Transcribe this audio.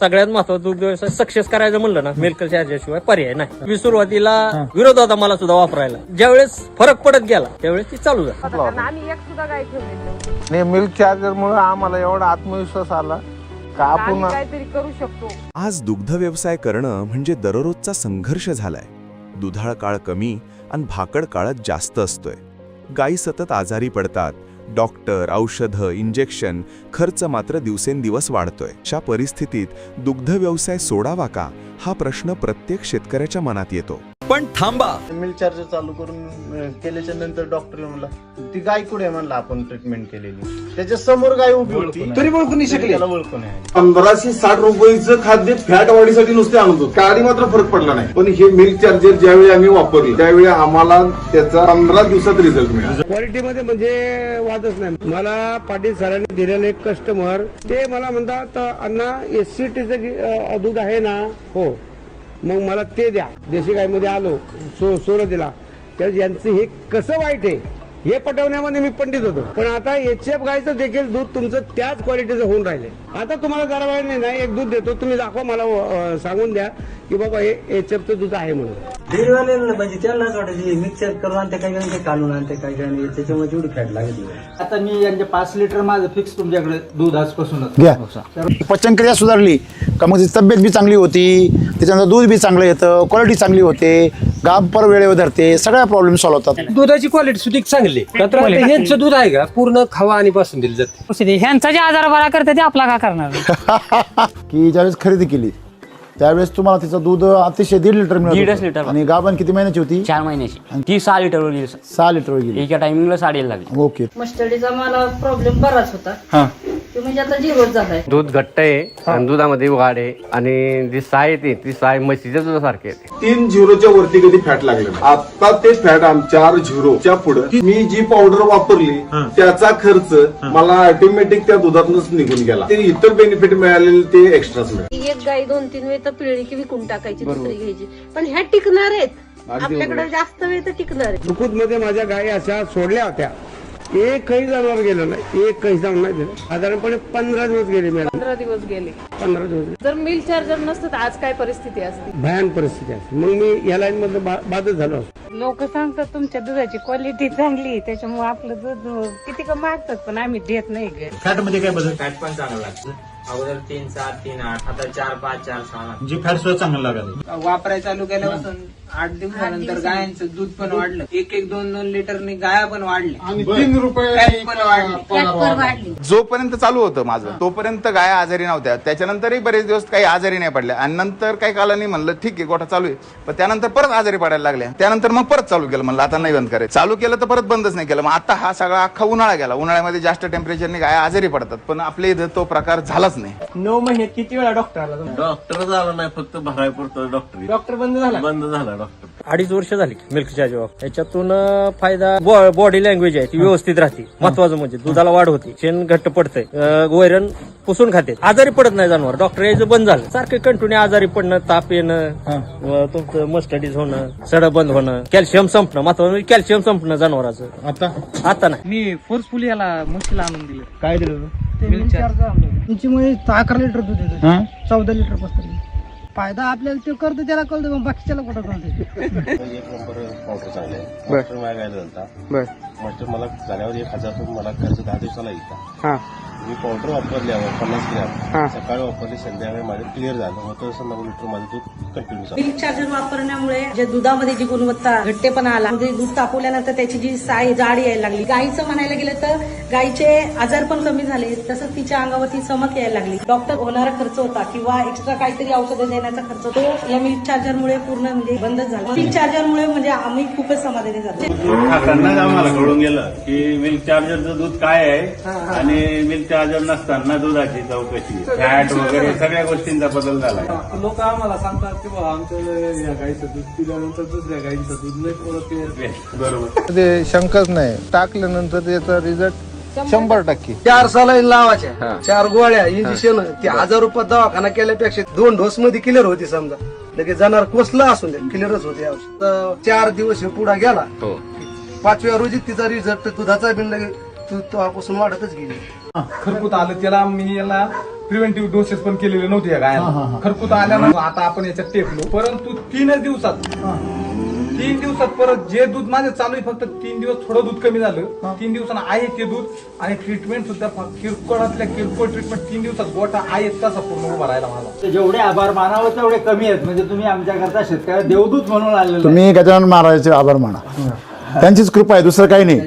सगळ्यात महत्वाचं दुग्ध व्यवसाय सक्सेस करायचं म्हणलं ना मिल्क चार्जरशिवाय पर्याय नाही. मी सुरुवातीला विरोध होता मला सुद्धा वापरायला, ज्यावेळेस फरक पडत गेला त्यावेळेस ती चालू झाली. आम्ही एक सुद्धा गाय ठेवली नाही. मिल्क चार्जर मुळे आम्हाला एवढा आत्मविश्वास आला का आपण काहीतरी करू शकतो. आज दुग्ध व्यवसाय करणं म्हणजे दररोजचा संघर्ष झालाय. दुधाळ काळ कमी आणि भाकड काळात जास्त असतोय. गायी सतत आजारी पडतात. डॉक्टर, औषधं, इंजेक्शन खर्च मात्र दिवसेंदिवस वाढतोय. अशा परिस्थितीत दुग्ध व्यवसाय सोडावा का हा प्रश्न प्रत्येक शेतकऱ्याच्या मनात येतो. पण थांबा, मिल्क चार्जर चालू करून केल्याच्या नंतर डॉक्टर म्हणला ती गाय कुठे म्हणला आपण ट्रीटमेंट केलेली, त्याच्या समोर गाय उभी होती तरी ओळखून नाही शकले. त्याला ओळखून नाही. 1560 रुपयाचं खाद्य फॅट वाढीसाठी नुसते आणतो, काळी मात्र फरक पडला नाही. पण हे मिल्क चार्जर ज्यावेळी आम्ही वापरले त्यावेळी आम्हाला त्याचा 15 दिवसात रिझल्ट मिळाला. क्वालिटीमध्ये म्हणजे वादच नाही. मला पाटील सरांनी दिलेले एक कस्टमर ते मला म्हणतात अण्णा SCTचं दूध आहे ना, हो मग मला ते द्या. देशी गायमध्ये आलो, सोनं दिला. तर यांचं हे कसं वाईट आहे हे पटवण्यामध्ये मी पंडित होतो. पण आता HF गायचं देखील दूध तुमचं त्याच क्वालिटीचं होऊन राहिले. आता तुम्हाला जरा वेळ नाही एक दूध देतो, तुम्ही दाखवा मला, सांगून द्या की बाबा हे HFचं दूध आहे म्हणून. डेअरीवाल्याला म्हणजे त्यांनाच वाटायचे मिक्सर करून आणते, काही काही काढून आणते, काही काही त्याच्यामुळे तेवढी फॅट लागली. आता मी यांचे 5 लिटर माझं फिक्स तुमच्याकडे दूध आजपासूनच घ्या. पचनक्रिया सुधारली का मग तब्येत बी चांगली होती, त्याच्यानंतर दूध बी चांगलं येतं, क्वालिटी चांगली होते, गाभ पर वेळेवर धरते, सगळ्या प्रॉब्लेम सॉल्व्ह होतात. दुधाची क्वालिटी सुद्धा चांगली. ह्यांचं दूध आहे का पूर्ण खवा आणि पासून दिलं जाते. ह्यांचा जे आजार बरा करते ते आपला का करणार. की ज्यावेळेस खरेदी केली त्यावेळेस तुम्हाला तिचं दूध अतिशय 1.5 लिटर मिळत. आणि गाभण किती महिन्याची होती? 4 महिन्याची. ती 6 लिटरवर गेली. 6 लिटर गेली. एका टायमिंगला 7.5 लागली. ओके. मस्टर्डीचा मला प्रॉब्लेम बराच होता, ते म्हणजे आता झिरोच झालाय. दूध घट्ट आहे आणि दुधामध्ये वाढ आहे आणि जी साय येते ती साय म्हशीच्या दुधासारखी येते. 3 झिरोच्या वरती कधी फॅट लागलं नाही. आता ते फॅट 4 झिरोच्या पुढे मी जी पावडर वापरली त्याचा खर्च मला ऑटोमॅटिक त्या दुधातूनच निघून गेला. ते इतर बेनिफिट मिळालेले ते एक्स्ट्राच मिळाले. एक गाय 2-3 वेळ तर पिळली की विकून टाकायची, दुसरी घ्यायची. पण ह्या टिकणार आहेत, आपल्याकडे जास्त वेळ तर टिकणार आहेत. सुकुत मध्ये माझ्या गायी अशा सोडल्या होत्या, एकही जनावर गेलं नाही, एकही जाऊन नाही दिलं. साधारणपणे 15 दिवस गेले मॅडम. 15 दिवस गेले. 15 दिवस जर मिल्क चार्जर नसतं तर आज काय परिस्थिती असते. भयान परिस्थिती असते. मग मी या लाईन मधलं बाधच झालो असतो. लोक सांगतात तुमच्या दुधाची क्वालिटी चांगली, त्याच्यामुळे आपलं दूध किती का मागतात पण आम्ही देत नाही. फॅट मध्ये काय बदल? फॅट पण चांगलं लागतं. अगोदर 3-7, 3-8, आता 4-5, 4-6. जी फॅट सुद्धा चांगलं लागलं. वापरायला चालू केल्यापासून 8 दिवसानंतर गायांचं दूध पण वाढलं. 1-2 लिटरने गाया पण वाढल्या आणि 3 रुपये पण वाढली. जोपर्यंत चालू होतं माझं तोपर्यंत गाया आजारी नव्हत्या. त्याच्यानंतरही बरेच दिवस काही आजारी नाही पडल्या आणि नंतर काही कालांनी म्हणलं ठीक आहे गोठा चालू आहे, पण त्यानंतर परत आजारी पडायला लागल्या. त्यानंतर मग परत चालू केलं, म्हणलं आता नाही बंद करायचं. चालू केलं तर परत बंदच नाही केलं. मग आता हा सगळा अख्खा उन्हाळा गेला. उन्हाळ्यामध्ये जास्त टेम्परेचरने गाया आजारी पडतात, पण आपल्या इथं तो प्रकार झालाच नाही. 9 महिन्यात किती वेळा डॉक्टर आला? डॉक्टर झाला नाही, फक्त भरायपुरतं डॉक्टर बंद झाला. डॉक्टर. 2.5 वर्ष झाली मिल्क चार्जर. त्याच्यातून फायदा बॉडी लँग्वेज आहे ती व्यवस्थित राहते. महत्वाचं म्हणजे दुधाला वाढ होते, शेण घट्ट पडतंय, वैरण पुसून खाते, आजारी पडत नाही जनावर. डॉक्टर यायचं बंद झालं. सारखं कंटिन्यू आजारी पडणं, ताप येणं, तुमचं मस्टडीज होणं, सड बंद होणं, कॅल्शियम संपणं. महत्वाचं म्हणजे कॅल्शियम संपणं जनावराचं. आता नाही. मी फोर्सफुली याला म्हशीला आणून दिलं. काय दिलं? तुमच्यामुळे 11 लिटर दूध येतं, 14 लिटर बसतं. फायदा आपल्याला ते करतो त्याला कळतो, मग बाकीच्याला कुठं कळतो. एक नंबर पावडर चांगले आहे. मास्टर मागायला झालता. मास्टर मला झाल्यावर 1000 रुपये मला खर्च 10 दिवसाला येतात. मी पावडर वापरल्यावर 50 ग्रॅम सकाळी वापरली, संध्याकाळी माझं क्लिअर झालं होतं. 9 लिटर माझं दूध कंटिन्यू झालं. मिल्क चार्जर वापरण्यामुळे जे दुधामध्ये जी गुणवत्ता घट्टेपणा आला, म्हणजे दूध तापवल्यानंतर त्याची जी साय जाड यायला लागली. गाईचं म्हणायला गेलं तर गाईचे आजार पण कमी झाले, तसंच तिच्या अंगावरती चमक यायला लागली. डॉक्टर होणारा खर्च होता किंवा एक्स्ट्रा काहीतरी औषधं देण्याचा खर्च तो या मिल्क चार्जरमुळे पूर्ण म्हणजे बंदच झाला. मिल्क चार्जरमुळे म्हणजे आम्ही खूपच समाधानी झालो. आम्हाला कळून गेलं की मिल्क चार्जरचं दूध काय आहे आणि मिल्क चार्जर नसताना दुधाची चौकशी, फॅट वगैरे सगळ्या गोष्टींचा बदल झाला. लोक आम्हाला सांगतात की बाबा आमच्या गाईचं दूध पिल्यानंतर दुसऱ्या गाईचं दूध नाही. बरोबर. ते शंकाच नाही. टाकल्यानंतर त्याचा रिझल्ट 100%. 4 सलाईन लावायच्या, 4 गोळ्या, इंजेक्शन. ते 1000 रुपयात दवाखाना केल्यापेक्षा 2 डोस मध्ये क्लिअर होती. समजा लगेच जाणार कोसला असून दे क्लिअरच होते. 4 दिवस पुढा गेला, 5व्या रोजी तिचा रिझल्ट दुधाचा बिन लगेच तेव्हापासून वाढतच गेली. खरपूत आलं त्याला मी याला प्रिव्हेंटिव्ह डोसेस पण केलेले नव्हते या गायला. खरपूत आल्यानं आता आपण याच्यात टेकलो, परंतु 3 दिवसात परत जे दूध माझं चालू आहे फक्त 3 दिवस थोडं दूध कमी झालं. 3 दिवसांना आहे ते दूध आणि ट्रीटमेंट सुद्धा किरकोळातल्या किरकोळ ट्रीटमेंट 3 दिवसात गोटा आहे तसा पूर्ण उभा राहिला माझा. जेवढे आभार मानावं तेवढे कमी आहेत. म्हणजे तुम्ही आमच्याकरता शेतकऱ्या देवदूत म्हणून आलेले. तुम्ही गजानन महाराजांचे आभार माना, त्यांचीच कृपा आहे, दुसरं काही नाही.